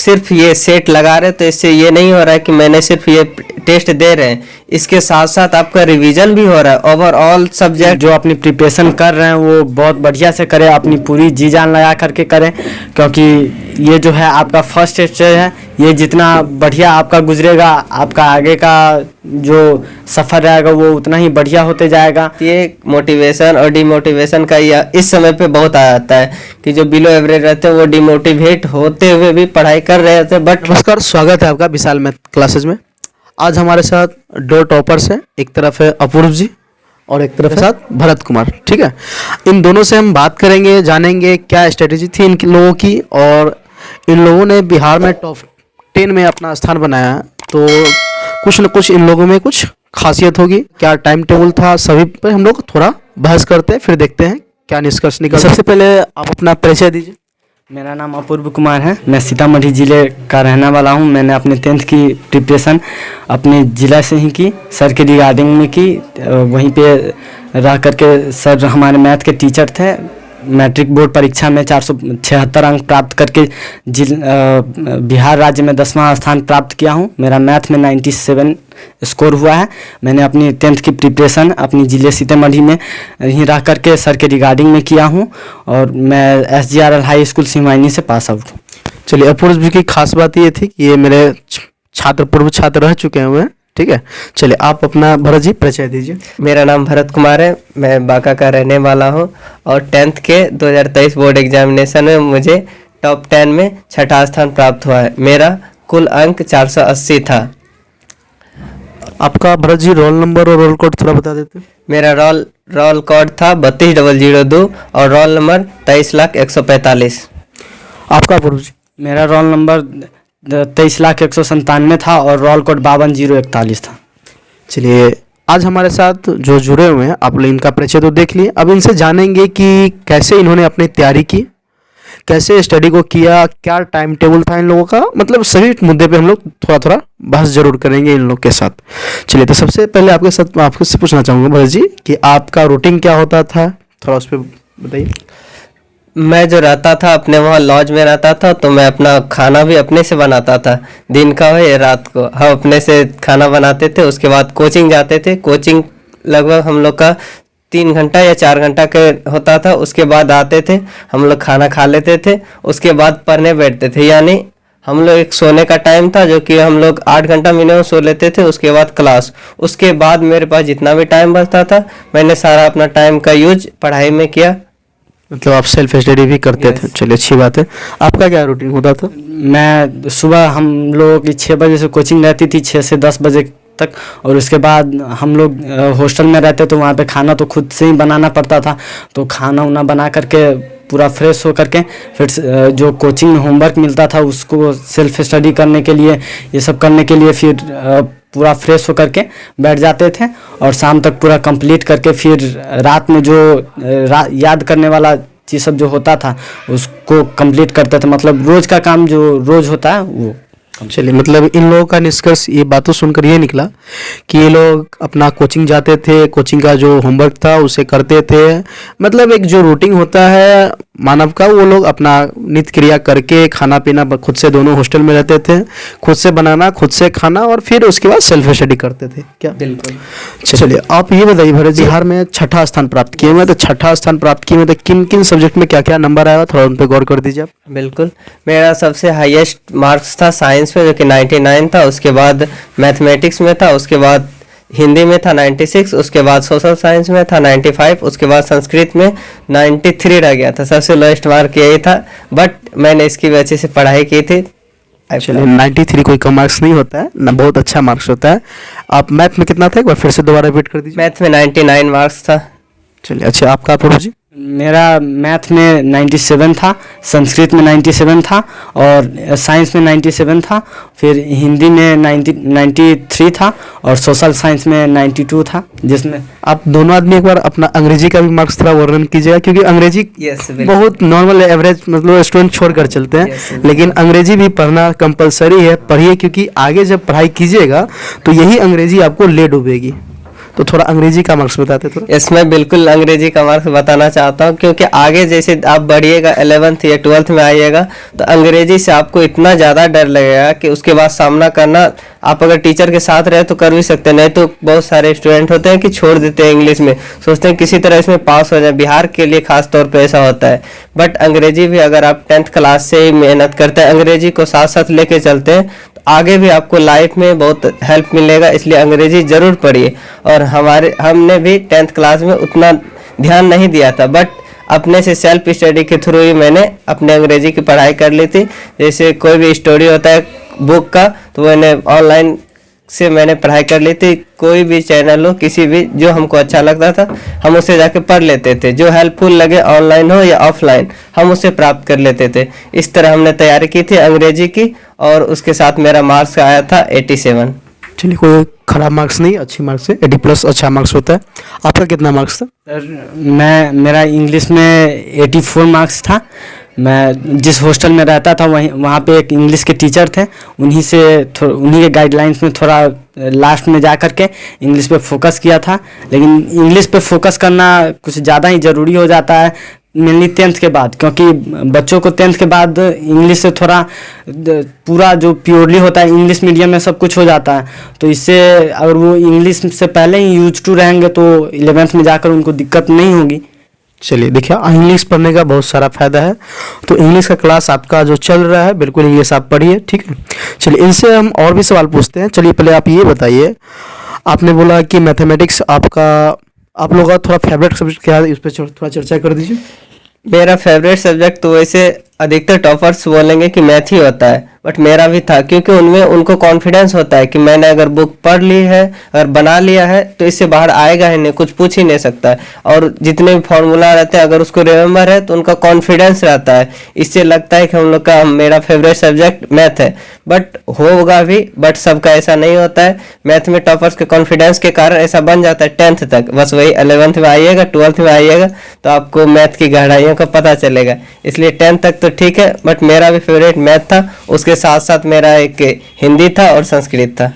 सिर्फ ये सेट लगा रहे तो इससे ये नहीं हो रहा है कि मैंने सिर्फ ये टेस्ट दे रहे हैं, इसके साथ साथ आपका रिवीजन भी हो रहा है। ओवरऑल सब्जेक्ट जो अपनी प्रिपरेशन कर रहे हैं वो बहुत बढ़िया से करें, अपनी पूरी जी जान लगा करके करें, क्योंकि ये जो है आपका फर्स्ट स्टेज है। ये जितना बढ़िया आपका गुजरेगा, आपका आगे का जो सफ़र रहेगा वो उतना ही बढ़िया होते जाएगा। ये मोटिवेशन और डिमोटिवेशन का यह इस समय पे बहुत आ जाता है कि जो बिलो एवरेज रहते हैं वो डिमोटिवेट होते हुए भी पढ़ाई कर रहे थे। बट नमस्कार, स्वागत है आपका विशाल मैथ क्लासेज में। आज हमारे साथ दो टॉपर्स हैं, एक तरफ है अपूर्व जी और एक तरफ है साथ भरत कुमार। ठीक है, इन दोनों से हम बात करेंगे, जानेंगे क्या स्ट्रेटेजी थी इन लोगों की और इन लोगों ने बिहार में टॉप 10 में अपना स्थान बनाया है। तो कुछ न कुछ इन लोगों में कुछ खासियत होगी, क्या टाइम टेबल था, सभी पे हम लोग थोड़ा बहस करते हैं, फिर देखते हैं क्या निष्कर्ष निकल। सबसे पहले आप अपना परिचय दीजिए। मेरा नाम अपूर्व कुमार है, मैं सीतामढ़ी ज़िले का रहने वाला हूं। मैंने अपने 10th की प्रिपरेशन अपने ज़िला से ही की, सर के रिगार्डिंग में की। वहीं पे रह करके सर हमारे मैथ के टीचर थे। मैट्रिक बोर्ड परीक्षा में 476 अंक प्राप्त करके बिहार राज्य में 10वां स्थान प्राप्त किया हूं। मेरा मैथ में 97 स्कोर हुआ है। मैंने अपनी 10th की प्रिपरेशन अपनी ज़िले सीतामढ़ी में ही रह करके सर के रिगार्डिंग में किया हूं और मैं SGRL हाई स्कूल सिमैनी से पास आउट हूँ। चलिए, अपूर्व जी की खास बात ये थी कि ये मेरे छात्र पूर्व छात्र रह चुके हैं। ठीक है, चलिए आप अपना भरत जी परिचय दीजिए। मेरा नाम भरत कुमार है, मैं बांका का रहने वाला हूं और 10th के 2023 बोर्ड एग्जामिनेशन में मुझे टॉप 10 में 6ठा स्थान प्राप्त हुआ है। मेरा कुल अंक 480 था। आपका भरत जी रोल नंबर और रोल कोड थोड़ा बता देते। मेरा रोल कोड था 32002 और रोल नंबर 23,145। आपका अपूर्व जी। मेरा रोल नंबर 23,197 था और रोल कोड 52,041 था। चलिए, आज हमारे साथ जो जुड़े हुए हैं, आप लोग इनका परिचय तो देख लिए, अब इनसे जानेंगे कि कैसे इन्होंने अपनी तैयारी की, कैसे स्टडी को किया, क्या टाइम टेबल था इन लोगों का, मतलब सभी मुद्दे पे हम लोग थोड़ा थोड़ा बहस जरूर करेंगे इन लोग के साथ। चलिए, तो सबसे पहले आपसे पूछना चाहूँगा भरत जी कि आपका रूटीन क्या होता था, थोड़ा उस पर बताइए। मैं जो रहता था अपने वहाँ लॉज में रहता था, तो मैं अपना खाना भी अपने से बनाता था, दिन का हो या रात को हम अपने से खाना बनाते थे। उसके बाद कोचिंग जाते थे। कोचिंग लगभग हम लोग का 3 घंटा या 4 घंटा के होता था। उसके बाद आते थे, हम लोग खाना खा लेते थे, उसके बाद पढ़ने बैठते थे। यानी हम लोग एक सोने का टाइम था जो कि हम लोग 8 घंटा मिनिमम सो लेते थे। उसके बाद क्लास, उसके बाद मेरे पास जितना भी टाइम बचता था मैंने सारा अपना टाइम का यूज पढ़ाई में किया। मतलब आप सेल्फ स्टडी भी करते थे। चलिए, अच्छी बात है। आपका क्या रूटीन होता था? मैं सुबह हम लोगों की 6 बजे से कोचिंग रहती थी, 6 से 10 बजे तक, और उसके बाद हम लोग हॉस्टल में रहते तो वहाँ पे खाना तो खुद से ही बनाना पड़ता था। तो खाना उना बना करके पूरा फ्रेश हो करके फिर जो कोचिंग में होमवर्क मिलता था उसको सेल्फ स्टडी करने के लिए, ये सब करने के लिए फिर पूरा फ्रेश होकर के बैठ जाते थे और शाम तक पूरा कंप्लीट करके फिर रात में जो याद करने वाला चीज़ सब जो होता था उसको कंप्लीट करते थे। मतलब रोज़ का काम जो रोज़ होता है वो। चलिए, मतलब इन लोगों का निष्कर्ष ये बातों सुनकर ये निकला कि ये लोग अपना कोचिंग जाते थे, कोचिंग का जो होमवर्क था उसे करते थे। मतलब एक जो रूटीन होता है मानव का, वो लोग अपना नित्य क्रिया करके खाना पीना खुद से, दोनों हॉस्टल में रहते थे, खुद से बनाना, खुद से खाना और फिर उसके बाद सेल्फ स्टडी करते थे। क्या? बिल्कुल। चलिए, आप ये बताइए भरत जी, बिहार में 6ठा स्थान प्राप्त किए हुए, तो 6ठा स्थान प्राप्त किए हुए, तो किन किन सब्जेक्ट में क्या क्या नंबर आया, थोड़ा उन पर गौर कर दीजिए आप। बिल्कुल, मेरा सबसे हाईएस्ट मार्क्स था साइंस में जो कि 99 था। उसके बाद मैथमेटिक्स में था, उसके बाद हिंदी में था 96, उसके बाद सोशल साइंस में था 95, उसके बाद संस्कृत में 93 रह गया था। सबसे लोएस्ट मार्क यही था, बट मैंने इसकी भी अच्छे से पढ़ाई की थी। चलिए, 93 कोई कम मार्क्स नहीं होता है ना, बहुत अच्छा मार्क्स होता है। आप मैथ में कितना था, एक बार फिर से दोबारा रिपीट कर दीजिए। मैथ में 99 मार्क्स था। चलिए, अच्छा, आपका अपूर्व जी। मेरा मैथ में 97 था, संस्कृत में 97 था और साइंस में 97 था, फिर हिंदी में 93 था और सोशल साइंस में 92 था। जिसमें आप दोनों आदमी एक बार अपना अंग्रेजी का भी मार्क्स थोड़ा वर्णन कीजिएगा, क्योंकि अंग्रेजी बहुत नॉर्मल एवरेज मतलब स्टूडेंट छोड़कर चलते हैं, लेकिन अंग्रेजी भी पढ़ना कंपलसरी है। पढ़िए, क्योंकि आगे जब पढ़ाई कीजिएगा तो यही अंग्रेजी आपको ले डूबेगी। तो थोड़ा अंग्रेजी का मार्क्स बताते थोड़ा। इसमें बिल्कुल अंग्रेजी का मार्क्स बताना चाहता हूँ, क्योंकि आगे जैसे आप बढ़िएगा 11th या 12th में आइएगा तो अंग्रेजी से आपको इतना ज़्यादा डर लगेगा कि उसके बाद सामना करना, आप अगर टीचर के साथ रहे तो कर भी सकते हैं, नहीं तो बहुत सारे स्टूडेंट होते हैं कि छोड़ देते हैं इंग्लिश में, सोचते हैं किसी तरह इसमें पास हो जाए। बिहार के लिए खास तौर पे ऐसा होता है। बट अंग्रेजी भी अगर आप 10th क्लास से ही मेहनत करते हैं, अंग्रेजी को साथ साथ लेके चलते हैं, तो आगे भी आपको लाइफ में बहुत हेल्प मिलेगा। इसलिए अंग्रेजी ज़रूर पढ़िए। और हमने भी 10th क्लास में उतना ध्यान नहीं दिया था, बट अपने से सेल्फ स्टडी के थ्रू ही मैंने अपने अंग्रेजी की पढ़ाई कर ली थी। जैसे कोई भी स्टोरी होता है बुक का, तो मैंने ऑनलाइन से मैंने पढ़ाई कर ली थी। कोई भी चैनल हो, किसी भी जो हमको अच्छा लगता था हम उससे जाके पढ़ लेते थे। जो हेल्पफुल लगे, ऑनलाइन हो या ऑफलाइन, हम उससे प्राप्त कर लेते थे। इस तरह हमने तैयारी की थी अंग्रेजी की, और उसके साथ मेरा मार्क्स आया था 87। चलिए, कोई खराब मार्क्स नहीं, अच्छी मार्क्स है। 80+ अच्छा मार्क्स होता है। आपका कितना मार्क्स था? सर मेरा इंग्लिश में 84 मार्क्स था। मैं जिस हॉस्टल में रहता था वहाँ पे एक इंग्लिश के टीचर थे, उन्हीं के गाइडलाइंस में थोड़ा लास्ट में जा कर के इंग्लिश पे फोकस किया था। लेकिन इंग्लिश पे फोकस करना कुछ ज़्यादा ही ज़रूरी हो जाता है, मेनली 10th के बाद, क्योंकि बच्चों को 10th के बाद इंग्लिश से थोड़ा पूरा जो प्योरली होता है इंग्लिश मीडियम में सब कुछ हो जाता है। तो इससे अगर वो इंग्लिश से पहले ही यूज टू रहेंगे तो 11th में जाकर उनको दिक्कत नहीं होगी। चलिए, देखिए इंग्लिश पढ़ने का बहुत सारा फायदा है। तो इंग्लिश का क्लास आपका जो चल रहा है, बिल्कुल इंग्लिश आप पढ़िए, ठीक है। चलिए, इनसे हम और भी सवाल पूछते हैं। चलिए, पहले आप ये बताइए, आपने बोला कि मैथमेटिक्स आप लोगों का थोड़ा फेवरेट सब्जेक्ट क्या है, इस पर थोड़ा चर्चा कर दीजिए। मेरा फेवरेट सब्जेक्ट तो वैसे अधिकतर टॉपर्स बोलेंगे कि मैथ ही होता है, बट मेरा भी था, क्योंकि उनमें उनको कॉन्फिडेंस होता है कि मैंने अगर बुक पढ़ ली है, अगर बना लिया है, तो इससे बाहर आएगा ही नहीं, कुछ पूछ ही नहीं सकता है। और जितने भी फॉर्मूला रहते हैं अगर उसको रिमेंबर है तो उनका कॉन्फिडेंस रहता है। इससे लगता है कि हम लोग का मेरा फेवरेट सब्जेक्ट मैथ है। बट होगा भी, बट सबका ऐसा नहीं होता है। मैथ में टॉपर्स के कॉन्फिडेंस के कारण ऐसा बन जाता है 10th तक। बस वही 11th में आइएगा, 12th में आइएगा तो आपको मैथ की गहराइयों का पता चलेगा। इसलिए 10th तक तो ठीक है, बट मेरा भी फेवरेट मैथ था। उसके साथ साथ मेरा एक हिंदी था और संस्कृत था।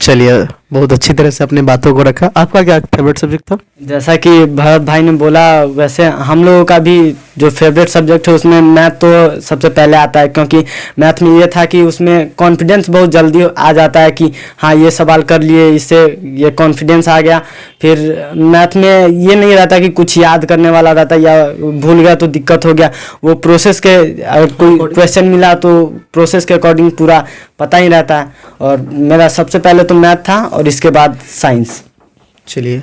चलिए, बहुत अच्छी तरह से अपने बातों को रखा। आपका क्या फेवरेट सब्जेक्ट था? जैसा कि भरत भाई ने बोला, वैसे हम लोगों का भी जो फेवरेट सब्जेक्ट है उसमें मैथ तो सबसे पहले आता है, क्योंकि मैथ में ये था कि उसमें कॉन्फिडेंस बहुत जल्दी आ जाता है कि हाँ ये सवाल कर लिए, इससे ये कॉन्फिडेंस आ गया। फिर मैथ में ये नहीं रहता कि कुछ याद करने वाला रहता या भूल गया तो दिक्कत हो गया। वो प्रोसेस के, अगर कोई क्वेश्चन मिला तो प्रोसेस के अकॉर्डिंग पूरा पता ही रहता है। और मेरा सबसे पहले तो मैथ था और इसके बाद साइंस। चलिए,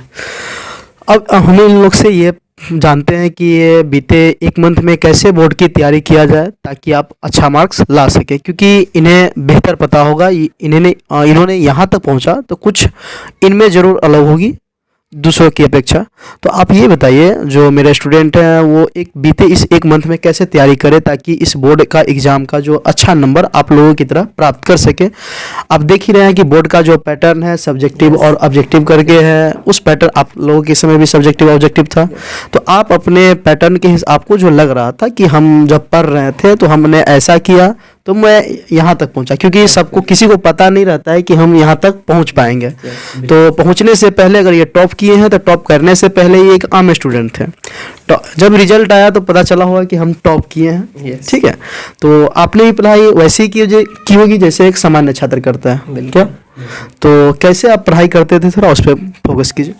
अब हम इन लोग से ये जानते हैं कि ये बीते 1 मंथ में कैसे बोर्ड की तैयारी किया जाए ताकि आप अच्छा मार्क्स ला सके, क्योंकि इन्हें बेहतर पता होगा। इन्होंने यहाँ तक पहुँचा तो कुछ इनमें ज़रूर अलग होगी दूसरों की अपेक्षा। तो आप ये बताइए, जो मेरे स्टूडेंट हैं वो बीते इस 1 मंथ में कैसे तैयारी करें ताकि इस बोर्ड का एग्ज़ाम का जो अच्छा नंबर आप लोगों की तरह प्राप्त कर सके। आप देख ही रहे हैं कि बोर्ड का जो पैटर्न है सब्जेक्टिव और ऑब्जेक्टिव करके है। उस पैटर्न आप लोगों के समय भी सब्जेक्टिव ऑब्जेक्टिव था, तो आप अपने पैटर्न के आपको जो लग रहा था कि हम जब पढ़ रहे थे तो हमने ऐसा किया तो मैं यहाँ तक पहुँचा, क्योंकि सबको किसी को पता नहीं रहता है कि हम यहाँ तक पहुँच पाएंगे। तो पहुँचने से पहले अगर ये टॉप किए हैं तो टॉप करने से पहले ये एक आम स्टूडेंट थे। तो जब रिजल्ट आया तो पता चला होगा कि हम टॉप किए हैं। ठीक है, तो आपने भी पढ़ाई वैसी की होगी जैसे एक सामान्य छात्र करता है क्या? तो कैसे आप पढ़ाई करते थे, थोड़ा उस पर फोकस कीजिए।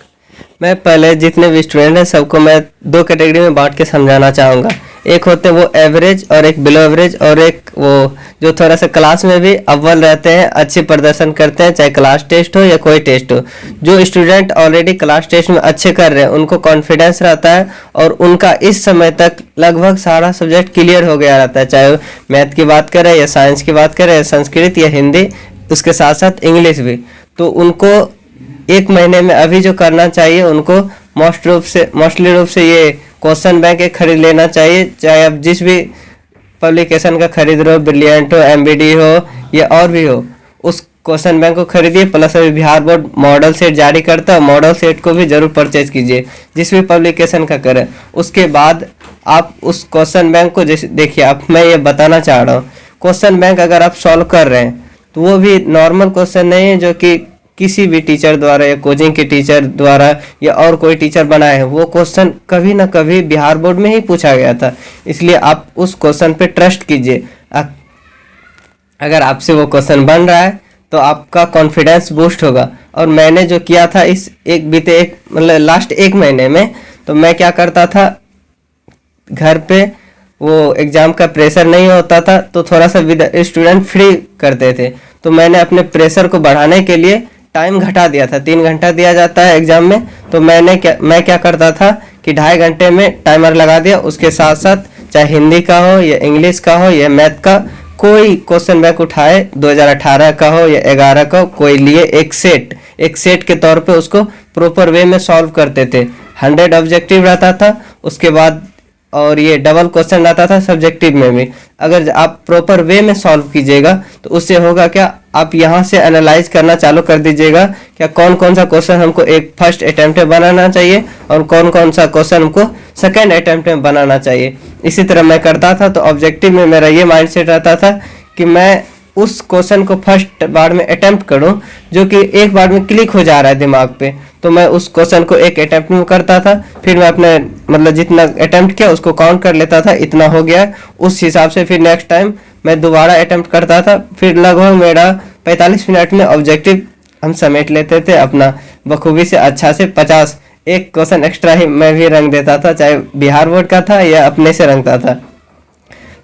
मैं पहले जितने भी स्टूडेंट हैं सबको मैं 2 कैटेगरी में बांट के समझाना चाहूँगा। एक होते हैं वो एवरेज और एक बिलो एवरेज, और एक वो जो थोड़ा सा क्लास में भी अव्वल रहते हैं, अच्छे प्रदर्शन करते हैं, चाहे क्लास टेस्ट हो या कोई टेस्ट हो। जो स्टूडेंट ऑलरेडी क्लास टेस्ट में अच्छे कर रहे हैं उनको कॉन्फिडेंस रहता है और उनका इस समय तक लगभग सारा सब्जेक्ट क्लियर हो गया रहता है, चाहे मैथ की बात करें या साइंस की बात करें या संस्कृत या हिंदी, उसके साथ साथ इंग्लिश भी। तो उनको 1 महीने में अभी जो करना चाहिए उनको मोस्टली रूप से ये क्वेश्चन बैंक एक खरीद लेना चाहिए। चाहे आप जिस भी पब्लिकेशन का खरीद रहे हो, ब्रिलियंट हो, एमबीडी हो या और भी हो, उस क्वेश्चन बैंक को खरीदिए। प्लस अभी बिहार बोर्ड मॉडल सेट जारी करता है, मॉडल सेट को भी जरूर परचेज कीजिए जिस भी पब्लिकेशन का करें। उसके बाद आप उस क्वेश्चन बैंक को जैसे देखिए, आप मैं ये बताना चाह रहा हूँ, क्वेश्चन बैंक अगर आप सॉल्व कर रहे हैं तो वो भी नॉर्मल क्वेश्चन नहीं है जो कि किसी भी टीचर द्वारा या कोचिंग के टीचर द्वारा या और कोई टीचर बनाए हैं, वो क्वेश्चन कभी ना कभी बिहार बोर्ड में ही पूछा गया था। इसलिए आप उस क्वेश्चन पे ट्रस्ट कीजिए। अगर आपसे वो क्वेश्चन बन रहा है तो आपका कॉन्फिडेंस बूस्ट होगा। और मैंने जो किया था इस मतलब लास्ट 1 महीने में, तो मैं क्या करता था, घर पे वो एग्ज़ाम का प्रेशर नहीं होता था तो थोड़ा सा स्टूडेंट फ्री करते थे, तो मैंने अपने प्रेशर को बढ़ाने के लिए टाइम घटा दिया था। 3 घंटा दिया जाता है एग्ज़ाम में, तो मैं क्या करता था कि 2.5 घंटे में टाइमर लगा दिया। उसके साथ साथ चाहे हिंदी का हो या इंग्लिश का हो या मैथ का, कोई क्वेश्चन बैंक उठाए, 2018 का हो या 11 का, कोई लिए एक सेट के तौर पे उसको प्रॉपर वे में सॉल्व करते थे। 100 ऑब्जेक्टिव रहता था, उसके बाद और ये डबल क्वेश्चन रहता था सब्जेक्टिव में भी। अगर आप प्रॉपर वे में सॉल्व कीजिएगा तो उससे होगा क्या, आप यहाँ से एनालाइज करना चालू कर दीजिएगा क्या कौन कौन सा क्वेश्चन हमको एक फर्स्ट अटेम्प्ट में बनाना चाहिए और कौन कौन सा क्वेश्चन हमको सेकेंड अटेम्प्ट में बनाना चाहिए। इसी तरह मैं करता था। तो ऑब्जेक्टिव में मेरा ये माइंडसेट रहता था कि मैं उस क्वेश्चन को फर्स्ट बार में अटेम्प्ट करूं जो कि एक बार में क्लिक हो जा रहा है दिमाग पे, तो मैं उस क्वेश्चन को एक अटेम्प्ट में करता था। फिर मैं अपने मतलब जितना अटेम्प्ट किया उसको काउंट कर लेता था, इतना हो गया, उस हिसाब से फिर नेक्स्ट टाइम मैं दोबारा अटेम्प्ट करता था। फिर लगभग मेरा 45 मिनट में ऑब्जेक्टिव हम समेट लेते थे अपना बखूबी से, अच्छा से। 50 एक क्वेश्चन एक्स्ट्रा ही मैं भी रंग देता था, चाहे बिहार बोर्ड का था या अपने से रंगता था,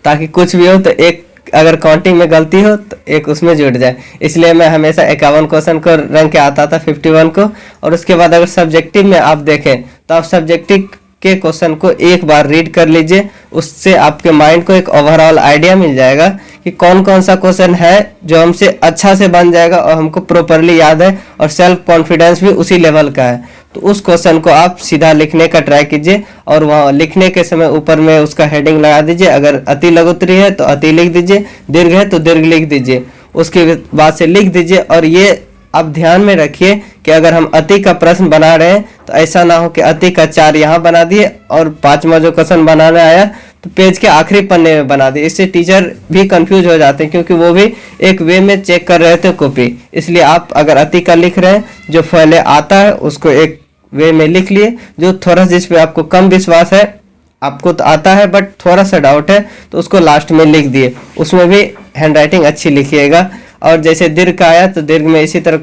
ताकि कुछ भी हो तो एक अगर काउंटिंग में गलती हो तो एक उसमें जुड़ जाए। इसलिए मैं हमेशा 51 क्वेश्चन को रंग के आता था, 51 को। और उसके बाद अगर सब्जेक्टिव में आप देखें तो आप सब्जेक्टिव के क्वेश्चन को एक बार रीड कर लीजिए, उससे आपके माइंड को एक ओवरऑल आइडिया मिल जाएगा कि कौन कौन सा क्वेश्चन है जो हमसे अच्छा से बन जाएगा और हमको प्रॉपरली याद है और सेल्फ कॉन्फिडेंस भी उसी लेवल का है। तो उस क्वेश्चन को आप सीधा लिखने का ट्राई कीजिए और वहाँ लिखने के समय ऊपर में उसका हेडिंग लगा दीजिए। अगर अति लघुत्तरी है तो अति लिख दीजिए, दीर्घ है तो दीर्घ लिख दीजिए, उसके बाद से लिख दीजिए। और ये आप ध्यान में रखिए कि अगर हम अति का प्रश्न बना रहे हैं तो ऐसा ना हो कि अति का 4 यहाँ बना दिए और 5वां जो क्वेश्चन बनाना आया तो पेज के आखिरी पन्ने में बना दिए। इससे टीचर भी कंफ्यूज हो जाते हैं, क्योंकि वो भी एक वे में चेक कर रहे थे कॉपी। इसलिए आप अगर अति का लिख रहे हैं, जो पहले आता है उसको एक वे में लिख लिए, जो थोड़ा जिस पे आपको कम विश्वास है, आपको तो आता है बट थोड़ा सा डाउट है, तो उसको लास्ट में लिख दिए। उसमें भी हैंडराइटिंग अच्छी लिखिएगा। और जैसे दीर्घ का आया तो दीर्घ में इसी तरह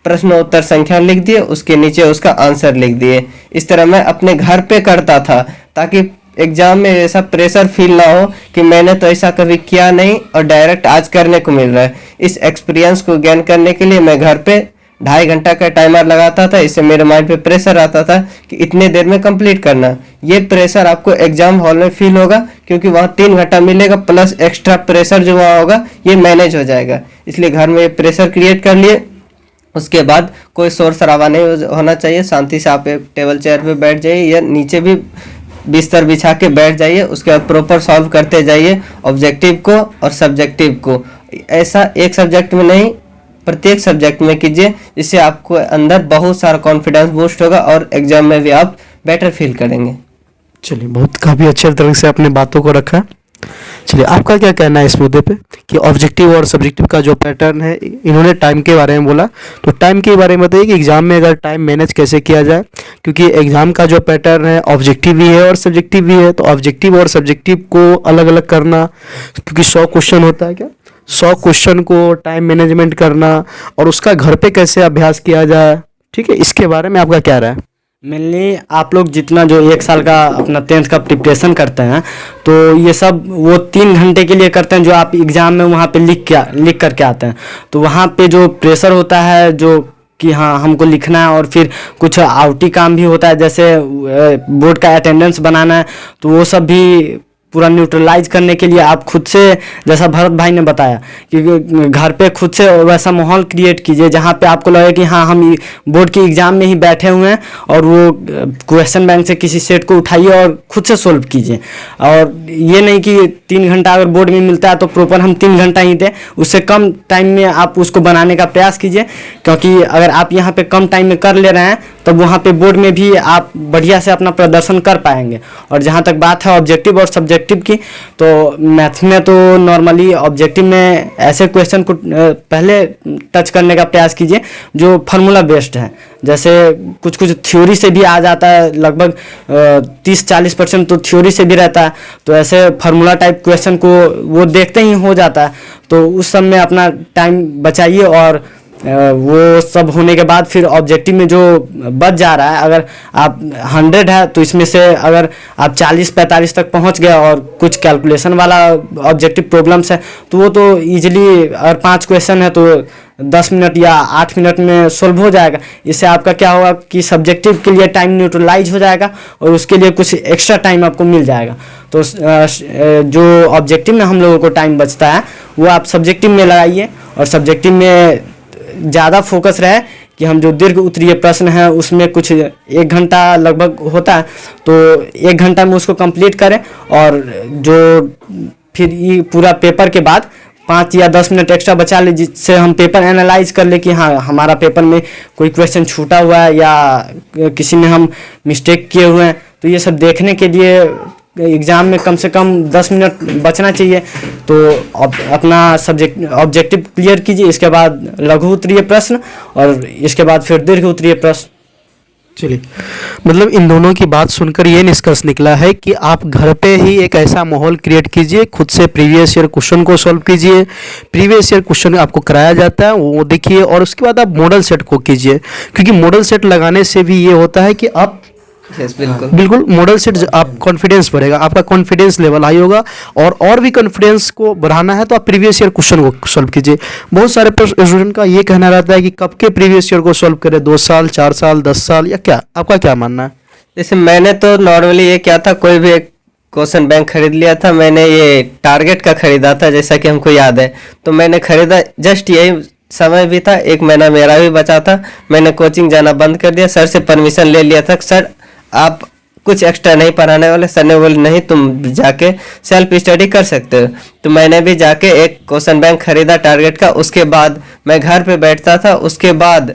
प्रश्न उत्तर संख्या लिख दिए, उसके नीचे उसका आंसर लिख दिए। इस तरह मैं अपने घर पे करता था, ताकि एग्जाम में ऐसा प्रेशर फील ना हो कि मैंने तो ऐसा कभी किया नहीं और डायरेक्ट आज करने को मिल रहा है। इस एक्सपीरियंस को गेन करने के लिए मैं घर पे 2.5 घंटा का टाइमर लगाता था। इससे मेरे माइंड पे प्रेशर आता था कि इतने देर में कंप्लीट करना। ये प्रेशर आपको एग्जाम हॉल में फील होगा, क्योंकि वहाँ 3 घंटा मिलेगा प्लस एक्स्ट्रा प्रेशर जो वहाँ होगा ये मैनेज हो जाएगा। इसलिए घर में प्रेशर क्रिएट कर लिए। उसके बाद कोई शोर शराबा नहीं होना चाहिए, शांति से आप एक टेबल चेयर पे बैठ जाइए या नीचे भी बिस्तर बिछा के बैठ जाइए। उसके बाद प्रॉपर सॉल्व करते जाइए ऑब्जेक्टिव को और सब्जेक्टिव को। ऐसा एक सब्जेक्ट में नहीं, प्रत्येक सब्जेक्ट में कीजिए, जिससे आपको अंदर बहुत सारा कॉन्फिडेंस बूस्ट होगा और एग्जाम में भी आप बेटर फील करेंगे। चलिए, बहुत काफ़ी अच्छे तरह से आपने बातों को रखा। चलिए, आपका क्या कहना है इस मुद्दे पे कि ऑब्जेक्टिव और सब्जेक्टिव का जो पैटर्न है, इन्होंने टाइम के बारे में बोला, तो टाइम के बारे में बताइए कि एग्जाम में अगर टाइम मैनेज कैसे किया जाए, क्योंकि एग्जाम का जो पैटर्न है ऑब्जेक्टिव भी है और सब्जेक्टिव भी है। तो ऑब्जेक्टिव और सब्जेक्टिव को अलग अलग करना, क्योंकि 100 क्वेश्चन होता है, क्या 100 क्वेश्चन को टाइम मैनेजमेंट करना और उसका घर पे कैसे अभ्यास किया जाए, ठीक है, इसके बारे में आपका क्या राय है? मेनली आप लोग जितना जो 1 साल का अपना 10th का प्रिपरेशन करते हैं, तो ये सब वो 3 घंटे के लिए करते हैं, जो आप एग्ज़ाम में वहाँ पे लिख करके आते हैं। तो वहाँ पे जो प्रेशर होता है, जो कि हाँ हमको लिखना है, और फिर कुछ आउटी काम भी होता है, जैसे बोर्ड का अटेंडेंस बनाना है, तो वो सब भी पूरा न्यूट्रलाइज करने के लिए आप खुद से, जैसा भरत भाई ने बताया कि घर पे खुद से वैसा माहौल क्रिएट कीजिए जहाँ पे आपको लगे कि हाँ हम बोर्ड के एग्ज़ाम में ही बैठे हुए हैं, और वो क्वेश्चन बैंक से किसी सेट को उठाइए और खुद से सोल्व कीजिए। और ये नहीं कि 3 घंटा अगर बोर्ड में मिलता है तो प्रॉपर हम 3 घंटा ही दें, उससे कम टाइम में आप उसको बनाने का प्रयास कीजिए, क्योंकि अगर आप यहाँ पे कम टाइम में कर ले रहे हैं तब वहाँ पे बोर्ड में भी आप बढ़िया से अपना प्रदर्शन कर पाएंगे। और जहाँ तक बात है ऑब्जेक्टिव और सब्जेक्टिव ऑब्जेक्टिव की। तो मैथ में तो नॉर्मली ऑब्जेक्टिव में ऐसे क्वेश्चन को पहले टच करने का प्रयास कीजिए जो फार्मूला बेस्ड है। जैसे कुछ कुछ थ्योरी से भी आ जाता है, लगभग 30-40% तो थ्योरी से भी रहता है। तो ऐसे फार्मूला टाइप क्वेश्चन को वो देखते ही हो जाता है। तो उस सब में अपना टाइम बचाइए और वो सब होने के बाद फिर ऑब्जेक्टिव में जो बच जा रहा है, अगर आप 100 है तो इसमें से अगर आप 40-45 तक पहुंच गए और कुछ कैलकुलेशन वाला ऑब्जेक्टिव प्रॉब्लम्स है तो वो तो इजीली, अगर 5 क्वेश्चन है तो 10 मिनट या 8 मिनट में सोल्व हो जाएगा। इससे आपका क्या होगा कि सब्जेक्टिव के लिए टाइम न्यूट्रलाइज हो जाएगा और उसके लिए कुछ एक्स्ट्रा टाइम आपको मिल जाएगा। तो जो ऑब्जेक्टिव में हम लोगों को टाइम बचता है वो आप सब्जेक्टिव में लगाइए और सब्जेक्टिव में ज़्यादा फोकस रहे कि हम जो दीर्घ उत्तरीय प्रश्न है उसमें कुछ 1 घंटा लगभग होता है, तो 1 घंटा में उसको कंप्लीट करें। और जो फिर ये पूरा पेपर के बाद 5 या 10 मिनट एक्स्ट्रा बचा ले, जिससे हम पेपर एनालाइज कर ले कि हाँ हमारा पेपर में कोई क्वेश्चन छूटा हुआ है या किसी में हम मिस्टेक किए हुए हैं। तो ये सब देखने के लिए एग्ज़ाम में कम से कम 10 मिनट बचना चाहिए। तो अपना सब्जेक्ट ऑब्जेक्टिव क्लियर कीजिए, इसके बाद लघु उत्तरीय प्रश्न और इसके बाद फिर दीर्घ उत्तरीय प्रश्न। चलिए, मतलब इन दोनों की बात सुनकर ये निष्कर्ष निकला है कि आप घर पे ही एक ऐसा माहौल क्रिएट कीजिए, खुद से प्रीवियस ईयर क्वेश्चन को सॉल्व कीजिए। प्रीवियस ईयर क्वेश्चन आपको कराया जाता है वो देखिए और उसके बाद आप मॉडल सेट को कीजिए, क्योंकि मॉडल सेट लगाने से भी ये होता है कि आप बिल्कुल मॉडल सेट आप कॉन्फिडेंस बढ़ेगा, आपका कॉन्फिडेंस लेवल हाई होगा। और भी कॉन्फिडेंस को बढ़ाना है तो आप प्रीवियस ईयर क्वेश्चन को सॉल्व कीजिए। बहुत सारे स्टूडेंट का ये कहना रहता है कि कब के प्रीवियस ईयर को सॉल्व करें, 2 साल, 4 साल, 10 साल या क्या, आपका क्या मानना है? जैसे मैंने तो नॉर्मली ये क्या था, कोई भी एक क्वेश्चन बैंक खरीद लिया था। मैंने ये टारगेट का खरीदा था, जैसा कि हमको याद है। तो मैंने खरीदा, जस्ट यही समय भी था, 1 महीना मेरा भी बचा था। मैंने कोचिंग जाना बंद कर दिया, सर से परमिशन ले लिया था, सर आप कुछ एक्स्ट्रा नहीं पढ़ाने वाले। सर ने बोले नहीं, तुम जाके सेल्फ स्टडी कर सकते हो। तो मैंने भी जाके एक क्वेश्चन बैंक खरीदा टारगेट का। उसके बाद मैं घर पे बैठता था। उसके बाद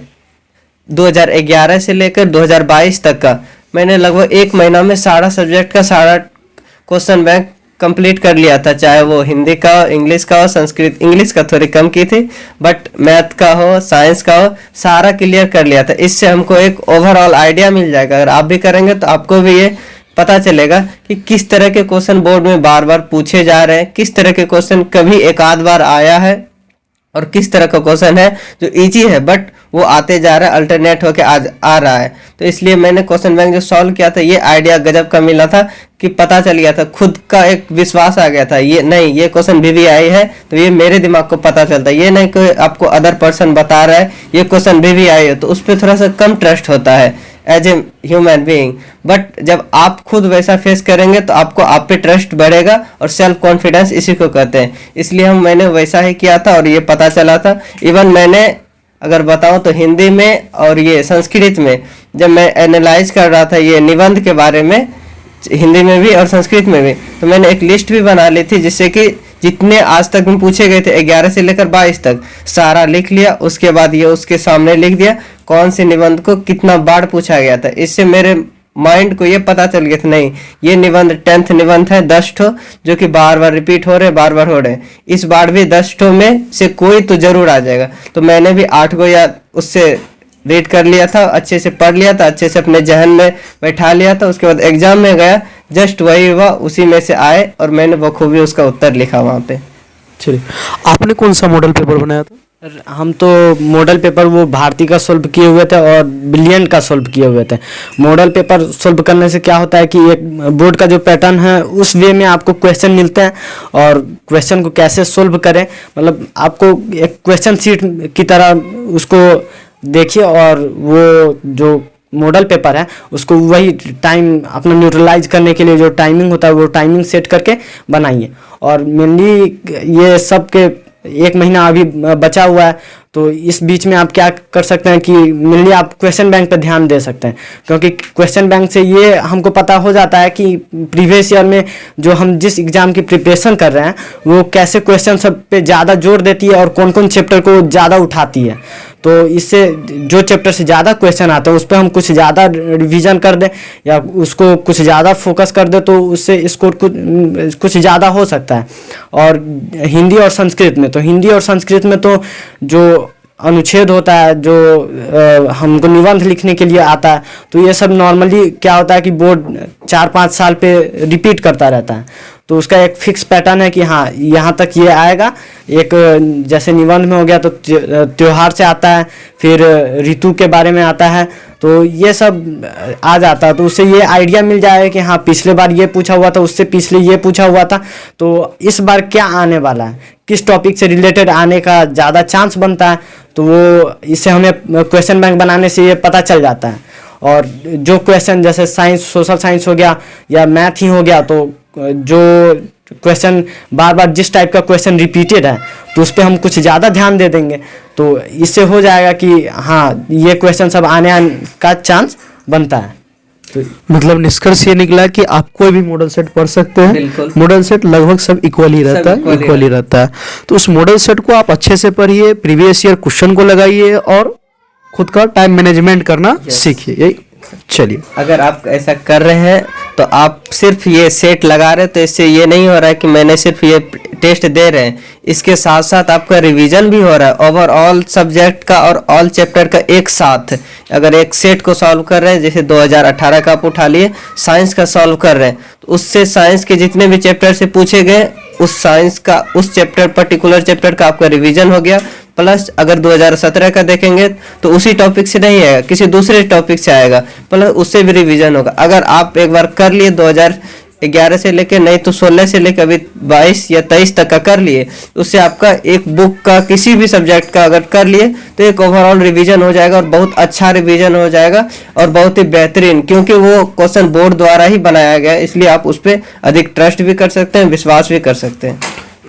2011 से लेकर 2022 तक का मैंने लगभग 1 महीना में सारा सब्जेक्ट का सारा क्वेश्चन बैंक कंप्लीट कर लिया था, चाहे वो हिंदी का हो, इंग्लिश का हो, संस्कृत, इंग्लिश का थोड़ी कम की थी, बट मैथ का हो, साइंस का हो, सारा क्लियर कर लिया था। इससे हमको एक ओवरऑल आइडिया मिल जाएगा। अगर आप भी करेंगे तो आपको भी ये पता चलेगा कि किस तरह के क्वेश्चन बोर्ड में बार बार पूछे जा रहे हैं, किस तरह के क्वेश्चन कभी एक आध बार आया है और किस तरह का क्वेश्चन है जो इजी है बट वो आते जा रहा है, अल्टरनेट होके आज आ रहा है। तो इसलिए मैंने क्वेश्चन बैंक जो सॉल्व किया था, ये आइडिया गजब का मिला था कि पता चल गया था, खुद का एक विश्वास आ गया था। ये नहीं, ये क्वेश्चन भी आई है तो ये मेरे दिमाग को पता चलता है। ये नहीं कि आपको अदर पर्सन बता रहा है ये क्वेश्चन भी आई है, तो उस पर थोड़ा सा कम ट्रस्ट होता है as a human being. But जब आप खुद वैसा फेस करेंगे तो आपको आप पे ट्रस्ट बढ़ेगा और सेल्फ कॉन्फिडेंस इसी को कहते हैं। इसलिए मैंने वैसा ही किया था और ये पता चला था। इवन मैंने अगर बताऊं तो हिंदी में और ये संस्कृत में जब मैं एनालाइज कर रहा था ये निबंध के बारे में, हिंदी में भी और संस्कृत में भी, तो मैंने एक लिस्ट भी बना ली थी जिससे कि जितने आज तक में पूछे गए थे 11 से लेकर 22 तक सारा लिख लिया। उसके बाद ये उसके सामने लिख दिया कौन से निबंध को कितना बार पूछा गया था। इससे मेरे माइंड को ये पता चल गया था नहीं ये निबंध 10th निबंध है 10 ठो जो कि बार बार रिपीट हो रहे, बार बार हो रहे, इस बार भी 10 ठो में से कोई तो जरूर आ जाएगा। तो मैंने भी 8 को या उससे रीड कर लिया था, अच्छे से पढ़ लिया था, अच्छे से अपने जहन में बैठा लिया था। उसके बाद एग्जाम में गया, जस्ट वही हुआ, उसी में से आए और मैंने बखूबी उसका उत्तर लिखा वहाँ पे। चलिए, आपने कौन सा मॉडल पेपर बनाया था? हम तो मॉडल पेपर वो भारती का सॉल्व किए हुए थे और बिलियन का सॉल्व किए हुए थे। मॉडल पेपर सॉल्व करने से क्या होता है कि एक बोर्ड का जो पैटर्न है उस वे में आपको क्वेश्चन मिलते हैं और क्वेश्चन को कैसे सॉल्व करें, मतलब आपको एक क्वेश्चन सीट की तरह उसको देखिए और वो जो मॉडल पेपर है उसको वही टाइम अपना न्यूट्रलाइज करने के लिए जो टाइमिंग होता है वो टाइमिंग सेट करके बनाइए। और मेनली ये सब के 1 महीना अभी बचा हुआ है तो इस बीच में आप क्या कर सकते हैं कि मेनली आप क्वेश्चन बैंक पे ध्यान दे सकते हैं, क्योंकि क्वेश्चन बैंक से ये हमको पता हो जाता है कि प्रीवियस ईयर में जो हम जिस एग्ज़ाम की प्रिपरेशन कर रहे हैं वो कैसे क्वेश्चन सब पे ज़्यादा जोर देती है और कौन कौन चैप्टर को ज़्यादा उठाती है। तो इससे जो चैप्टर से ज़्यादा क्वेश्चन आते हैं उस पर हम कुछ ज़्यादा रिवीजन कर दें या उसको कुछ ज़्यादा फोकस कर दें तो उससे स्कोर कुछ ज़्यादा हो सकता है। और हिंदी और संस्कृत में, तो हिंदी और संस्कृत में तो जो अनुच्छेद होता है, जो हमको निबंध लिखने के लिए आता है, तो ये सब नॉर्मली क्या होता है कि बोर्ड 4-5 साल पे रिपीट करता रहता है। तो उसका एक फिक्स पैटर्न है कि हाँ यहाँ तक ये आएगा। एक जैसे निबंध में हो गया तो त्योहार से आता है, फिर ऋतु के बारे में आता है, तो ये सब आ जाता है। तो उससे ये आइडिया मिल जाएगा कि हाँ पिछले बार ये पूछा हुआ था, उससे पिछले ये पूछा हुआ था, तो इस बार क्या आने वाला है, किस टॉपिक से रिलेटेड आने का ज़्यादा चांस बनता है। तो वो इससे हमें क्वेश्चन बैंक बनाने से ये पता चल जाता है। और जो क्वेश्चन जैसे साइंस, सोशल साइंस हो गया या मैथ ही हो गया, तो जो क्वेश्चन बार बार जिस टाइप का क्वेश्चन रिपीटेड है तो उस पर हम कुछ ज़्यादा ध्यान दे देंगे, तो इससे हो जाएगा कि हाँ ये क्वेश्चन सब आने का चांस बनता है। तो मतलब निष्कर्ष ये निकला कि आप कोई भी मॉडल सेट पढ़ सकते हैं। बिल्कुल। मॉडल सेट लगभग सब इक्वली रहता है, इक्वली रहता है। तो उस मॉडल सेट को आप अच्छे से पढ़िए, प्रीवियस ईयर क्वेश्चन को लगाइए और खुद का टाइम मैनेजमेंट करना सीखिए। यही चलिए, अगर आप ऐसा कर रहे हैं तो आप सिर्फ ये सेट लगा रहे हैं, तो इससे ये नहीं हो रहा है कि मैंने सिर्फ ये टेस्ट दे रहे हैं, इसके साथ साथ आपका रिवीजन भी हो रहा है ओवरऑल सब्जेक्ट का और ऑल चैप्टर का एक साथ। अगर एक सेट को सॉल्व कर रहे हैं, जैसे 2018 का आप उठा लिए, साइंस का सॉल्व कर रहे हैं, तो उससे साइंस के जितने भी चैप्टर से पूछे गए उस साइंस का, उस चैप्टर पर्टिकुलर चैप्टर का आपका रिवीजन हो गया। प्लस अगर 2017 का देखेंगे तो उसी टॉपिक से नहीं आएगा, किसी दूसरे टॉपिक से आएगा, प्लस उससे भी रिवीजन होगा। अगर आप एक बार कर लिए 2011 से लेके, नहीं तो 16 से लेकर अभी 22 या 23 तक का कर लिए, उससे आपका एक बुक का किसी भी सब्जेक्ट का अगर कर लिए तो एक ओवरऑल रिवीजन हो जाएगा और बहुत अच्छा रिवीजन हो जाएगा और बहुत ही बेहतरीन, क्योंकि वो क्वेश्चन बोर्ड द्वारा ही बनाया गया है, इसलिए आप उस पर अधिक ट्रस्ट भी कर सकते हैं, विश्वास भी कर सकते हैं।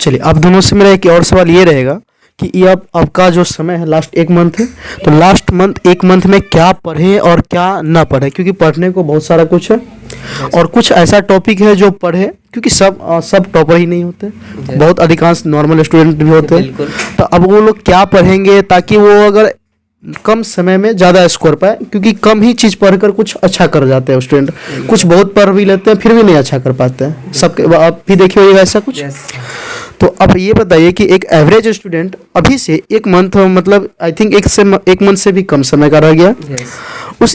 चलिए आप दोनों से मेरा एक और सवाल ये रहेगा कि ये आपका जो समय है लास्ट 1 मंथ है, तो लास्ट मंथ 1 मंथ में क्या पढ़े और क्या ना पढ़े, क्योंकि पढ़ने को बहुत सारा कुछ है और कुछ ऐसा टॉपिक है जो पढ़े, क्योंकि सब टॉपर ही नहीं होते, बहुत अधिकांश नॉर्मल स्टूडेंट भी होते हैं। तो अब वो लोग क्या पढ़ेंगे ताकि वो अगर कम समय में ज़्यादा स्कोर पाए, क्योंकि कम ही चीज़ पढ़कर कुछ अच्छा कर जाते हैं स्टूडेंट, कुछ बहुत पढ़ भी लेते हैं फिर भी नहीं अच्छा कर पाते हैं। सबके आप भी देखे होइएगा ऐसा कुछ। तो अब ये बताइए कि एक एवरेज स्टूडेंट अभी से 1 मंथ, मतलब आई थिंक 1 मंथ से भी कम समय का रह गया,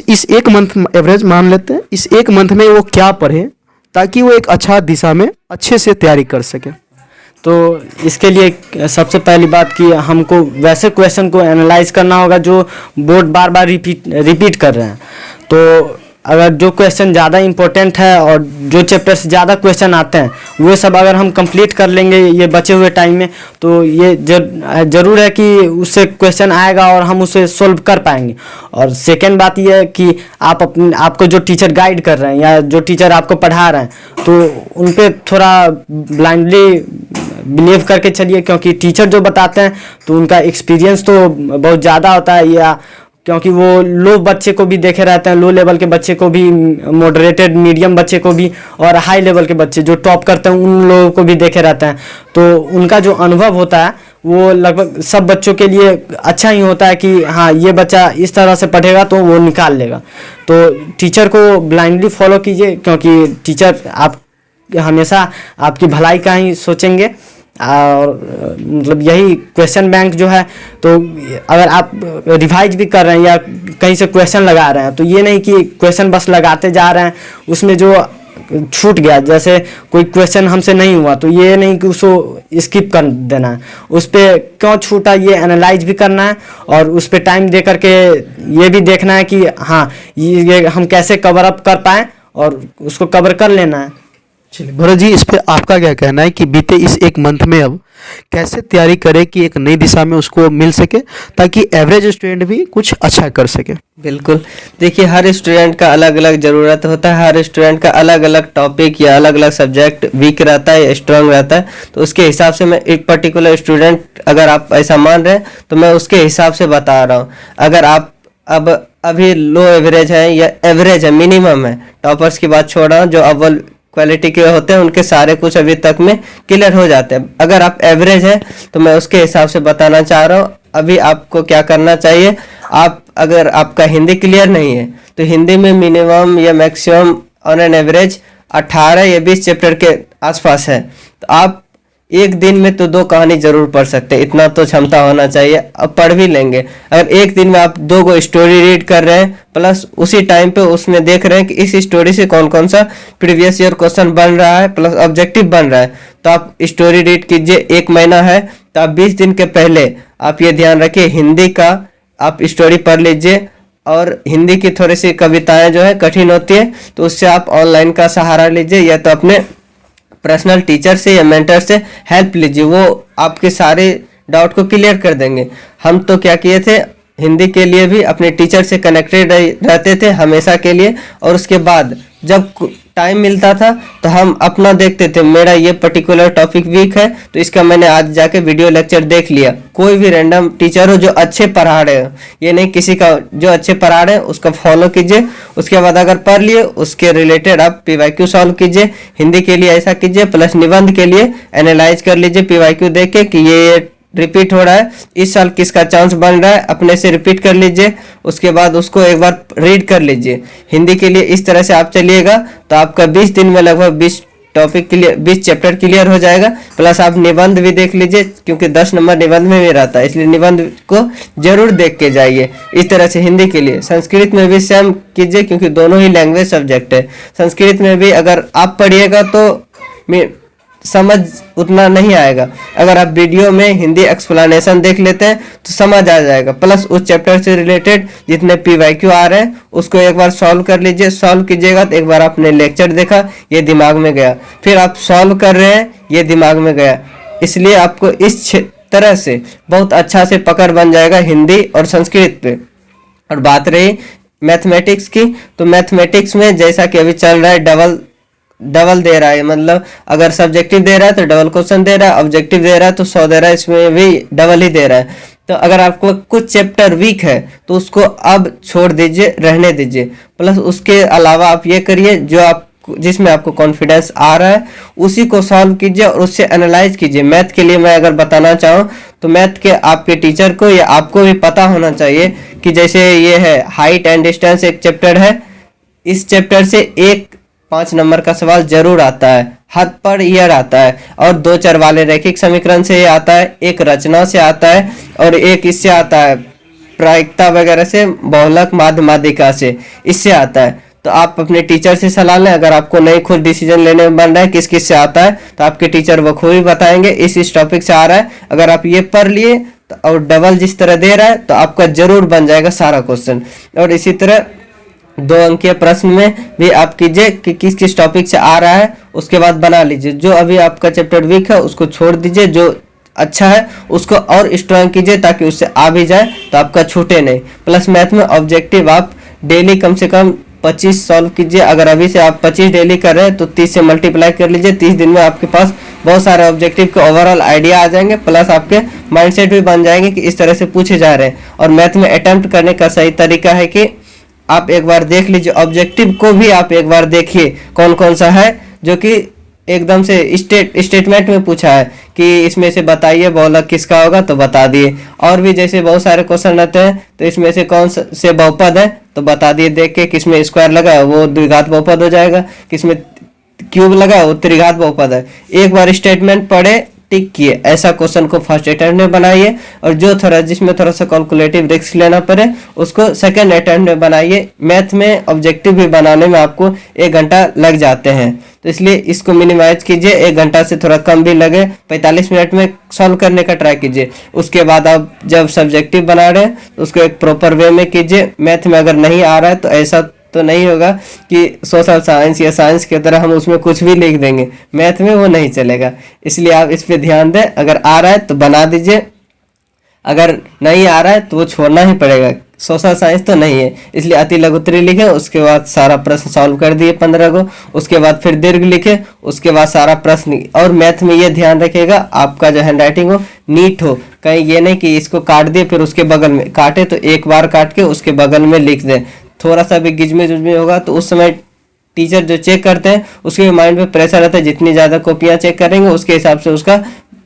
इस 1 मंथ एवरेज मान लेते हैं, इस 1 मंथ में वो क्या पढ़े ताकि वो एक अच्छा दिशा में अच्छे से तैयारी कर सके। तो इसके लिए सबसे पहली बात कि हमको वैसे क्वेश्चन को एनालाइज करना होगा जो बोर्ड बार बार रिपीट कर रहे हैं। तो अगर जो क्वेश्चन ज़्यादा इम्पोर्टेंट है और जो चैप्टर से ज़्यादा क्वेश्चन आते हैं वो सब अगर हम कंप्लीट कर लेंगे ये बचे हुए टाइम में, तो ये ज़रूर है कि उससे क्वेश्चन आएगा और हम उसे सोल्व कर पाएंगे। और सेकेंड बात ये है कि आपको जो टीचर गाइड कर रहे हैं या जो टीचर आपको पढ़ा रहे हैं तो उन पर थोड़ा ब्लाइंडली बिलीव करके चलिए, क्योंकि टीचर जो बताते हैं तो उनका एक्सपीरियंस तो बहुत ज़्यादा होता है, या क्योंकि वो लो बच्चे को भी देखे रहते हैं, लो लेवल के बच्चे को भी, मॉडरेटेड मीडियम बच्चे को भी, और हाई लेवल के बच्चे जो टॉप करते हैं उन लोगों को भी देखे रहते हैं। तो उनका जो अनुभव होता है वो लगभग सब बच्चों के लिए अच्छा ही होता है कि हाँ ये बच्चा इस तरह से पढ़ेगा तो वो निकाल लेगा। तो टीचर को ब्लाइंडली फॉलो कीजिए, क्योंकि टीचर आप हमेशा आपकी भलाई का ही सोचेंगे। और मतलब यही क्वेश्चन बैंक जो है, तो अगर आप रिवाइज भी कर रहे हैं या कहीं से क्वेश्चन लगा रहे हैं तो ये नहीं कि क्वेश्चन बस लगाते जा रहे हैं, उसमें जो छूट गया, जैसे कोई क्वेश्चन हमसे नहीं हुआ तो ये नहीं कि उसको स्किप कर देना है, उस पर क्यों छूटा ये एनालाइज भी करना है और उस पर टाइम दे करके ये भी देखना है कि हाँ ये हम कैसे कवर अप कर पाएँ और उसको कवर कर लेना है। चलिए भरत जी, इस पे आपका क्या कहना है कि बीते इस एक मंथ में अब कैसे तैयारी करें कि एक नई दिशा में उसको मिल सके, ताकि एवरेज स्टूडेंट भी कुछ अच्छा कर सके? बिल्कुल। देखिए, हर स्टूडेंट का अलग अलग ज़रूरत होता है, हर स्टूडेंट का अलग अलग टॉपिक या अलग अलग सब्जेक्ट वीक रहता है या स्ट्रांग रहता है। तो उसके हिसाब से मैं एक पर्टिकुलर स्टूडेंट, अगर आप ऐसा मान रहे हैं तो मैं उसके हिसाब से बता रहा हूँ। अगर आप अब अभी लो एवरेज है या एवरेज है, मिनिमम है, टॉपर्स की बात छोड़ रहा हूँ, जो अव्वल क्वालिटी के होते हैं उनके सारे कुछ अभी तक में क्लियर हो जाते हैं। अगर आप एवरेज है तो मैं उसके हिसाब से बताना चाह रहा हूँ। अभी आपको क्या करना चाहिए, आप अगर आपका हिंदी क्लियर नहीं है तो हिंदी में मिनिमम या मैक्सिमम ऑन एन एवरेज 18 या 20 चैप्टर के आसपास है, तो आप एक दिन में तो 2 कहानी जरूर पढ़ सकते हैं, इतना तो क्षमता होना चाहिए। अब पढ़ भी लेंगे। अगर एक दिन में आप 2 गो स्टोरी रीड कर रहे हैं, प्लस उसी टाइम पे उसमें देख रहे हैं कि इस स्टोरी से कौन कौन सा प्रीवियस ईयर क्वेश्चन बन रहा है, प्लस ऑब्जेक्टिव बन रहा है, तो आप स्टोरी रीड कीजिए। 1 महीना है तो आप 20 दिन के पहले आप ये ध्यान रखिए, हिंदी का आप स्टोरी पढ़ लीजिए। और हिंदी की थोड़ी सी कविताएं जो है कठिन होती है, तो उससे आप ऑनलाइन का सहारा लीजिए या तो अपने पर्सनल टीचर से या मेंटर से हेल्प लीजिए, वो आपके सारे डाउट को क्लियर कर देंगे। हम तो क्या किए थे, हिंदी के लिए भी अपने टीचर से कनेक्टेड रहते थे हमेशा के लिए, और उसके बाद जब टाइम मिलता था तो हम अपना देखते थे, मेरा ये पर्टिकुलर टॉपिक वीक है तो इसका मैंने आज जाके वीडियो लेक्चर देख लिया। कोई भी रैंडम टीचर हो जो अच्छे पढ़ा रहे हो, ये नहीं किसी का, जो अच्छे पढ़ा रहे हैं उसका फॉलो कीजिए। उसके बाद अगर पढ़ लिए उसके रिलेटेड आप पीवाईक्यू सॉल्व कीजिए। हिंदी के लिए ऐसा कीजिए, प्लस निबंध के लिए एनालाइज कर लीजिए पीवाईक्यू देख के कि ये रिपीट हो रहा है, इस साल किसका चांस बन रहा है, अपने से रिपीट कर लीजिए। उसके बाद उसको एक बार रीड कर लीजिए। हिंदी के लिए इस तरह से आप चलिएगा तो आपका 20 दिन में लगभग 20 टॉपिक क्लियर, 20 चैप्टर क्लियर हो जाएगा। प्लस आप निबंध भी देख लीजिए, क्योंकि 10 नंबर निबंध में भी रहता है, इसलिए निबंध को जरूर देख के जाइए। इस तरह से हिंदी के लिए, संस्कृत में भी सेम कीजिए, क्योंकि दोनों ही लैंग्वेज सब्जेक्ट है। संस्कृत में भी अगर आप पढ़िएगा तो समझ उतना नहीं आएगा, अगर आप वीडियो में हिंदी एक्सप्लेनेशन देख लेते हैं तो समझ आ जाएगा। प्लस उस चैप्टर से रिलेटेड जितने पीवाईक्यू आ रहे हैं उसको एक बार सॉल्व कर लीजिए। सॉल्व कीजिएगा तो एक बार आपने लेक्चर देखा, ये दिमाग में गया, फिर आप सॉल्व कर रहे हैं, ये दिमाग में गया। इसलिए आपको इस तरह से बहुत अच्छा से पकड़ बन जाएगा हिंदी और संस्कृत पे। और बात रही मैथमेटिक्स की, तो मैथमेटिक्स में जैसा कि अभी चल रहा है डबल दे रहा है, मतलब अगर सब्जेक्टिव दे रहा है तो डबल क्वेश्चन दे रहा है, ऑब्जेक्टिव दे रहा है तो 100 दे रहा है, इसमें भी डबल ही दे रहा है। तो अगर आपको कुछ चैप्टर वीक है तो उसको अब छोड़ दीजिए, रहने दीजिए। प्लस उसके अलावा आप ये करिए, जो आप जिसमें आपको कॉन्फिडेंस आ रहा है उसी को सॉल्व कीजिए और उससे एनालाइज कीजिए। मैथ के लिए मैं अगर बताना चाहूँ तो मैथ के आपके टीचर को या आपको भी पता होना चाहिए कि जैसे ये है हाइट एंड डिस्टेंस एक चैप्टर है, इस चैप्टर से एक 5 नंबर का सवाल जरूर आता है, हद पर ईयर आता है, और 2 चर वाले रैखिक समीकरण से आता है, एक रचना से आता है, और एक इससे आता है प्रायिकता वगैरह से, बहुलक माध्य माध्यिका से, इससे आता है। तो आप अपने टीचर से सलाह लें। अगर आपको नहीं खुद डिसीजन लेने में बन रहा है किस किस से आता है तो आपके टीचर वो खुद ही बताएंगे इस टॉपिक से आ रहा है। अगर आप ये पढ़ लिए और डबल जिस तरह दे रहा है तो आपका जरूर बन जाएगा सारा क्वेश्चन। और इसी तरह 2 अंकीय प्रश्न में भी आप कीजिए कि किस किस टॉपिक से आ रहा है, उसके बाद बना लीजिए। जो अभी आपका चैप्टर वीक है उसको छोड़ दीजिए, जो अच्छा है उसको और स्ट्रांग कीजिए ताकि उससे आ भी जाए तो आपका छूटे नहीं। प्लस मैथ में ऑब्जेक्टिव आप डेली कम से कम 25 सॉल्व कीजिए। अगर अभी से आप 25 डेली कर रहे हैं तो 30 से मल्टीप्लाई कर लीजिए। 30 दिन में आपके पास बहुत सारे ऑब्जेक्टिव के ओवरऑल आइडिया आ जाएंगे, प्लस आपके माइंडसेट भी बन जाएंगे कि इस तरह से पूछे जा रहे हैं। और मैथ में अटेम्प्ट करने का सही तरीका है कि आप एक बार देख लीजिए, ऑब्जेक्टिव को भी आप एक बार देखिए कौन कौन सा है जो कि एकदम से स्टेटमेंट में पूछा है कि इसमें से बताइए बहुलक किसका होगा, तो बता दिए। और भी जैसे बहुत सारे क्वेश्चन रहते हैं तो इसमें से कौन से बहुपद है तो बता दिए देख के, किसमें स्क्वायर लगा है वो द्विघात बहुपद हो जाएगा, किसमें क्यूब लगा है वो त्रिघात बहुपद है। एक बार स्टेटमेंट पढ़े, टिक किए, ऐसा क्वेश्चन को फर्स्ट अटेम्प्ट में बनाइए। और जो जिसमें थोड़ा सा कैलकुलेटिव रिस्क लेना पड़े उसको सेकंड अटेम्प्ट में बनाइए। मैथ में ऑब्जेक्टिव भी बनाने में आपको 1 घंटा लग जाते हैं, तो इसलिए इसको मिनिमाइज कीजिए। 1 घंटा से थोड़ा कम भी लगे, 45 मिनट में सॉल्व करने का ट्राई कीजिए। उसके बाद आप जब सब्जेक्टिव बना रहे हैं तो उसको एक प्रॉपर वे में कीजिए। मैथ में अगर नहीं आ रहा है तो ऐसा तो नहीं होगा कि सोशल साइंस या साइंस की तरह हम उसमें कुछ भी लिख देंगे, मैथ में वो नहीं चलेगा। इसलिए आप इस पे ध्यान दें, अगर आ रहा है तो बना दीजिए, अगर नहीं आ रहा है तो वो छोड़ना ही पड़ेगा। सोशल साइंस तो नहीं है, इसलिए अति लघुत्तरी लिखे, उसके बाद सारा प्रश्न सॉल्व कर दिए 15 को, उसके बाद फिर दीर्घ लिखे, उसके बाद सारा प्रश्न। और मैथ में ये ध्यान रखिएगा आपका जो हैंडराइटिंग हो नीट हो, कहीं ये नहीं कि इसको काट दिए फिर उसके बगल में काटे तो एक बार काट के उसके बगल में लिख दें। थोड़ा सा भी गिजमे जुजमे होगा तो उस समय टीचर जो चेक करते हैं उसके माइंड पे प्रेशर रहता है, जितनी ज़्यादा कॉपियाँ चेक करेंगे उसके हिसाब से उसका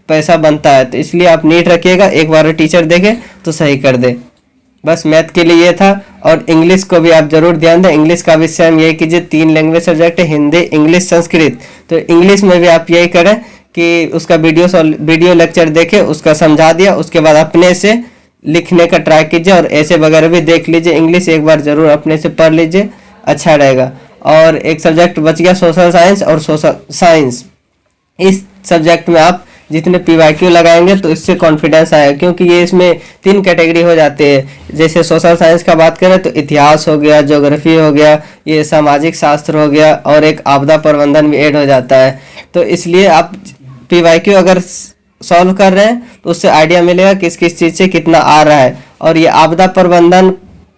पैसा बनता है। तो इसलिए आप नीट रखिएगा, एक बार टीचर देखे तो सही कर दे। बस मैथ के लिए ये था। और इंग्लिश को भी आप जरूर ध्यान दें, इंग्लिश का भी सेम यही कीजिए, 3 लैंग्वेज सब्जेक्ट है, हिंदी इंग्लिश संस्कृत। तो इंग्लिश में भी आप यही करें कि उसका वीडियो लेक्चर देखे, उसका समझा दिया, उसके बाद अपने से लिखने का ट्राई कीजिए और ऐसे वगैरह भी देख लीजिए। इंग्लिश एक बार जरूर अपने से पढ़ लीजिए, अच्छा रहेगा। और एक सब्जेक्ट बच गया सोशल साइंस और सोशल साइंस। इस सब्जेक्ट में आप जितने PYQ लगाएंगे तो इससे कॉन्फिडेंस आएगा, क्योंकि ये इसमें 3 कैटेगरी हो जाते हैं। जैसे सोशल साइंस का बात करें तो इतिहास हो गया, ज्योग्राफी हो गया, ये सामाजिक शास्त्र हो गया और एक आपदा प्रबंधन भी ऐड हो जाता है। तो इसलिए आप PYQ अगर सॉल्व कर रहे हैं तो उससे आइडिया मिलेगा किस किस चीज़ से कितना आ रहा है। और ये आपदा प्रबंधन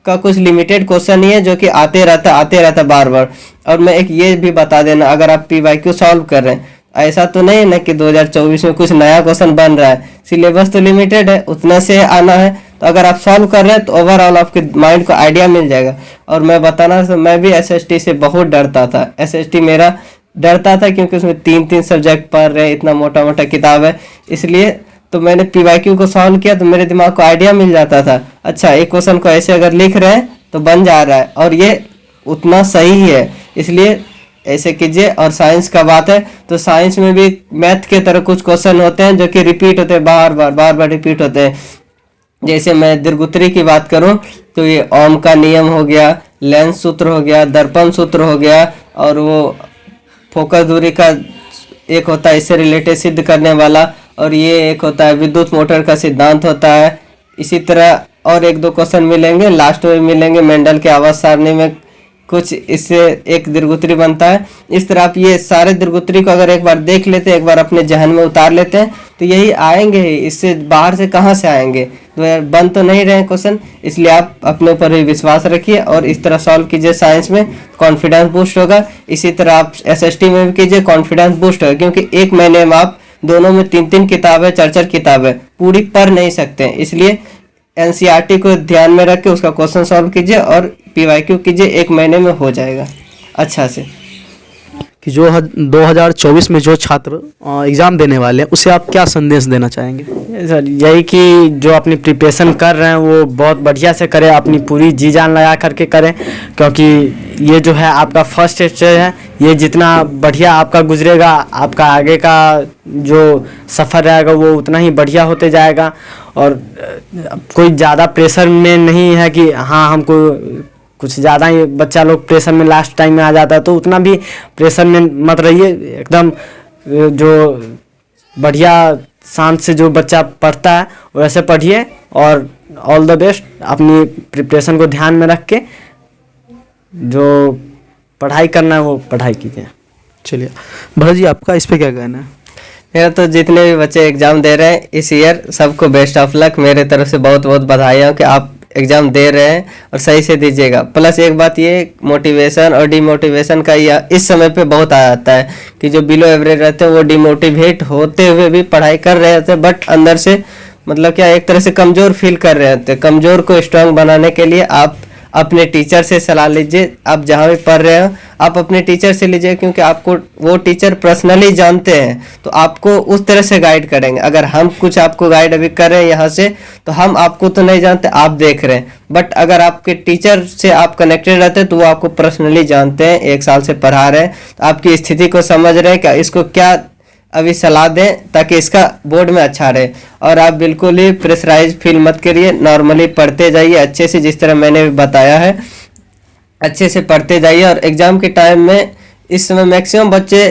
का कुछ लिमिटेड क्वेश्चन नहीं है जो कि आते रहता बार बार। और मैं एक ये भी बता देना, अगर आप PYQ सॉल्व कर रहे हैं, ऐसा तो नहीं है ना कि 2024 में कुछ नया क्वेश्चन बन रहा है, सिलेबस तो लिमिटेड है, उतना से आना है। तो अगर आप सॉल्व कर रहे हैं तो ओवरऑल आपके माइंड को आइडिया मिल जाएगा। और मैं बताना, मैं भी SST से बहुत डरता था, SST मेरा डरता था क्योंकि उसमें 3 सब्जेक्ट पढ़ रहे हैं, इतना मोटा मोटा किताब है। इसलिए तो मैंने PYQ को सॉल्व किया तो मेरे दिमाग को आइडिया मिल जाता था, अच्छा एक क्वेश्चन को ऐसे अगर लिख रहे हैं तो बन जा रहा है और ये उतना सही है, इसलिए ऐसे कीजिए। और साइंस का बात है तो साइंस में भी मैथ के तरह कुछ क्वेश्चन होते हैं जो कि रिपीट होते हैं, बार बार रिपीट होते हैं। जैसे मैं दीर्घोत्तरी की बात करूं तो ये ओम का नियम हो गया, लेंस सूत्र हो गया, दर्पण सूत्र हो गया, और वो फोकस दूरी का एक होता है इससे रिलेटेड सिद्ध करने वाला, और ये एक होता है विद्युत मोटर का सिद्धांत होता है। इसी तरह और 1-2 क्वेश्चन मिलेंगे, लास्ट में मिलेंगे मेंडल के आवर्त सारणी में कुछ इससे एक दीर्घोत्तरी बनता है। इस तरह आप ये सारे दीर्घोत्तरी को अगर एक बार देख लेते हैं, एक बार अपने जहन में उतार लेते हैं तो यही आएंगे ही, इससे बाहर से कहाँ से आएंगे। तो यार बन तो नहीं रहे क्वेश्चन, इसलिए आप अपने ऊपर ही विश्वास रखिए और इस तरह सॉल्व कीजिए। साइंस में कॉन्फिडेंस बूस्ट होगा, इसी तरह आप SST में भी कीजिए, कॉन्फिडेंस बूस्ट होगा। क्योंकि एक महीने में आप दोनों में 3 किताबें 4 किताबें पूरी पढ़ नहीं सकते हैं, इसलिए NCERT को ध्यान में रख के उसका क्वेश्चन सॉल्व कीजिए और PYQ कीजिए, 1 महीने में हो जाएगा अच्छा से। कि जो 2024 में जो छात्र एग्ज़ाम देने वाले हैं उसे आप क्या संदेश देना चाहेंगे? सर यही कि जो अपनी प्रिपरेशन कर रहे हैं वो बहुत बढ़िया से करें, अपनी पूरी जी जान लगा करके करें, क्योंकि ये जो है आपका फर्स्ट स्टेज है। ये जितना बढ़िया आपका गुजरेगा, आपका आगे का जो सफ़र रहेगा वो उतना ही बढ़िया होते जाएगा। और कोई ज़्यादा प्रेशर में नहीं है कि हाँ हमको कुछ ज़्यादा ही बच्चा लोग प्रेशर में लास्ट टाइम में आ जाता है, तो उतना भी प्रेशर में मत रहिए। एकदम जो बढ़िया शांत से जो बच्चा पढ़ता है वैसे पढ़िए और ऑल द बेस्ट। अपनी प्रिपरेशन को ध्यान में रख के जो पढ़ाई करना है वो पढ़ाई कीजिए। चलिए भरत जी, आपका इस पे क्या कहना है? मेरा तो जितने भी बच्चे एग्ज़ाम दे रहे हैं इस ईयर सबको बेस्ट ऑफ लक। मेरे तरफ से बहुत बहुत बधाई कि आप एग्ज़ाम दे रहे हैं और सही से दीजिएगा। प्लस एक बात ये, मोटिवेशन और डिमोटिवेशन का यह इस समय पे बहुत आ जाता है कि जो बिलो एवरेज रहते हैं वो डिमोटिवेट होते हुए भी पढ़ाई कर रहे होते हैं, बट अंदर से मतलब क्या एक तरह से कमज़ोर फील कर रहे होते हैं। कमज़ोर को स्ट्रांग बनाने के लिए आप अपने टीचर से सलाह लीजिए। आप जहाँ भी पढ़ रहे हो आप अपने टीचर से लीजिए, क्योंकि आपको वो टीचर पर्सनली जानते हैं तो आपको उस तरह से गाइड करेंगे। अगर हम कुछ आपको गाइड अभी कर रहे हैं यहाँ से तो हम आपको तो नहीं जानते, आप देख रहे हैं, बट अगर आपके टीचर से आप कनेक्टेड रहते हैं तो वो आपको पर्सनली जानते हैं, 1 साल से पढ़ा रहे हैं, तो आपकी स्थिति को समझ रहे हैं कि इसको क्या अभी सलाह दें ताकि इसका बोर्ड में अच्छा रहे। और आप बिल्कुल ही प्रेशराइज फील मत करिए, नॉर्मली पढ़ते जाइए अच्छे से, जिस तरह मैंने बताया है अच्छे से पढ़ते जाइए। और एग्ज़ाम के टाइम में इस समय मैक्सिमम बच्चे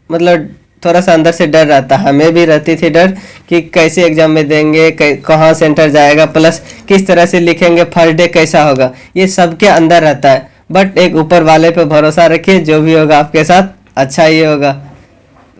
मतलब थोड़ा सा अंदर से डर रहता है, हमें भी रहती थी डर कि कैसे एग्ज़ाम में देंगे, कहाँ सेंटर जाएगा, प्लस किस तरह से लिखेंगे, फर्स्ट डे कैसा होगा, ये सबके अंदर रहता है। बट एक ऊपर वाले पे भरोसा रखिए, जो भी होगा आपके साथ अच्छा ही होगा।